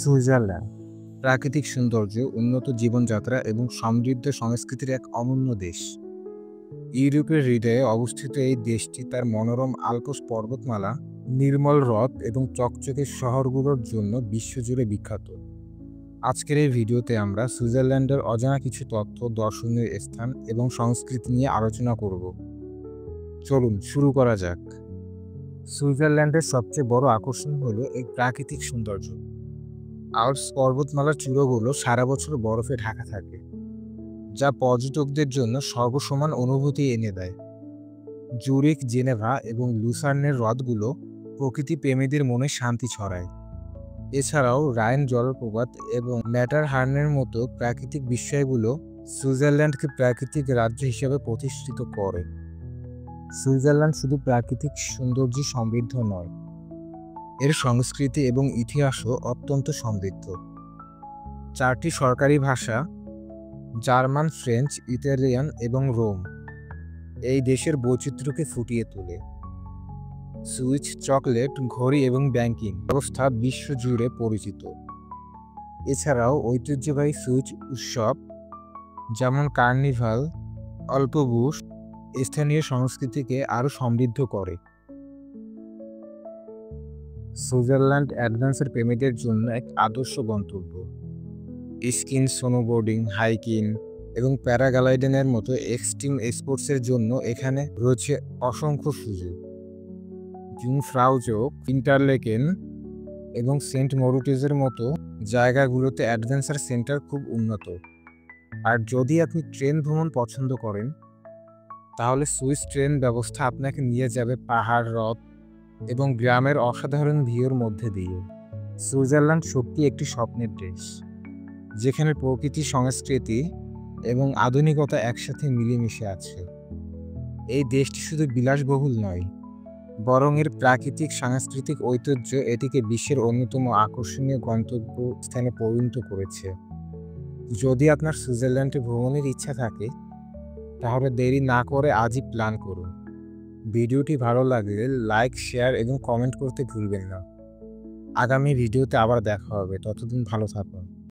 Switzerland প্রাকৃতিক সৌন্দর্য, উন্নত জীবনযাত্রা এবং সমৃদ্ধ সংস্কৃতির এক অনন্য দেশ। ইউরোপের হৃদয়ে অবস্থিত এই দেশটি তার মনোরম আল্পস পর্বতমালা, নির্মল হ্রদ এবং চকচকে শহরগুলোর জন্য বিশ্বজুড়ে বিখ্যাত। আজকের এই ভিডিওতে আমরা সুইজারল্যান্ডের অজানা কিছু তথ্য, দর্শনীয় স্থান এবং সংস্কৃতি নিয়ে আলোচনা করব। চলুন শুরু করা যাক। সুইজারল্যান্ডের সবচেয়ে বড় আকর্ষণ হলো এই প্রাকৃতিক সৌন্দর্য। আল্পস পর্বতমালার চূড়াগুলো সারা বছর বরফে ঢাকা থাকে, যা পর্যটকদের জন্য সর্বসমান অনুভূতি এনে দেয়। জুরিখ, জেনেভা এবং লুসার্নের হ্রদগুলো প্রকৃতি প্রেমীদের মনে শান্তি ছড়ায়। এছাড়াও রাইন জলপ্রপাত এবং ম্যাটারহার্নের মতো প্রাকৃতিক বিস্ময়গুলো সুইজারল্যান্ডকে প্রাকৃতিক রাজ্য হিসেবে প্রতিষ্ঠিত করে। সুইজারল্যান্ড শুধু প্রাকৃতিক সৌন্দর্যে সমৃদ্ধ নয়, এর সংস্কৃতি এবং ইতিহাসও অত্যন্ত সমৃদ্ধ। 4টি সরকারি ভাষা জার্মান, ফ্রেঞ্চ, ইতালিয়ান এবং রোম এই দেশের বৈচিত্র্যকে ফুটিয়ে তোলে। সুইস চকলেট, ঘড়ি এবং ব্যাংকিং ব্যবস্থা বিশ্বজুড়ে পরিচিত। এছাড়াও ঐতিহ্যবাহী সুইস উৎসব যেমন কার্নিভাল, অল্পবুশ স্থানীয় সংস্কৃতিকে আরও সমৃদ্ধ করে। সুইজারল্যান্ড অ্যাডভেঞ্চার প্রেমীদের জন্য এক আদর্শ গন্তব্য। স্কিং, স্নোবোর্ডিং, হাইকিং এবং প্যারাগ্লাইডিংয়ের মতো এক্সট্রিম স্পোর্টসের জন্য এখানে রয়েছে অসংখ্য সুযোগ। জুংফ্রাউজো, ইন্টারলেকেন এবং সেন্ট মরিটজের মতো জায়গাগুলোতে অ্যাডভেঞ্চার সেন্টার খুব উন্নত। আর যদি আপনি ট্রেন ভ্রমণ পছন্দ করেন, তাহলে সুইস ট্রেন ব্যবস্থা আপনাকে নিয়ে যাবে পাহাড়, হ্রদ এবং গ্রামের অসাধারণ ভিউর মধ্যে দিয়ে। সুইজারল্যান্ড সত্যি একটি স্বপ্নের দেশ, যেখানে প্রকৃতি, সংস্কৃতি এবং আধুনিকতা একসাথে মিলেমিশে আছে। এই দেশটি শুধু বিলাসবহুল নয়, বরং এর প্রাকৃতিক সাংস্কৃতিক ঐতিহ্য এটিকে বিশ্বের অন্যতম আকর্ষণীয় গন্তব্য স্থানে পরিণত করেছে। যদি আপনার সুইজারল্যান্ডে ভ্রমণের ইচ্ছা থাকে, তাহলে দেরি না করে আজই প্ল্যান করুন। ভিডিওটি ভালো লাগলে লাইক, শেয়ার এবং কমেন্ট করতে ভুলবেন না। আগামী ভিডিওতে আবার দেখা হবে, ততদিন ভালো থাকুন।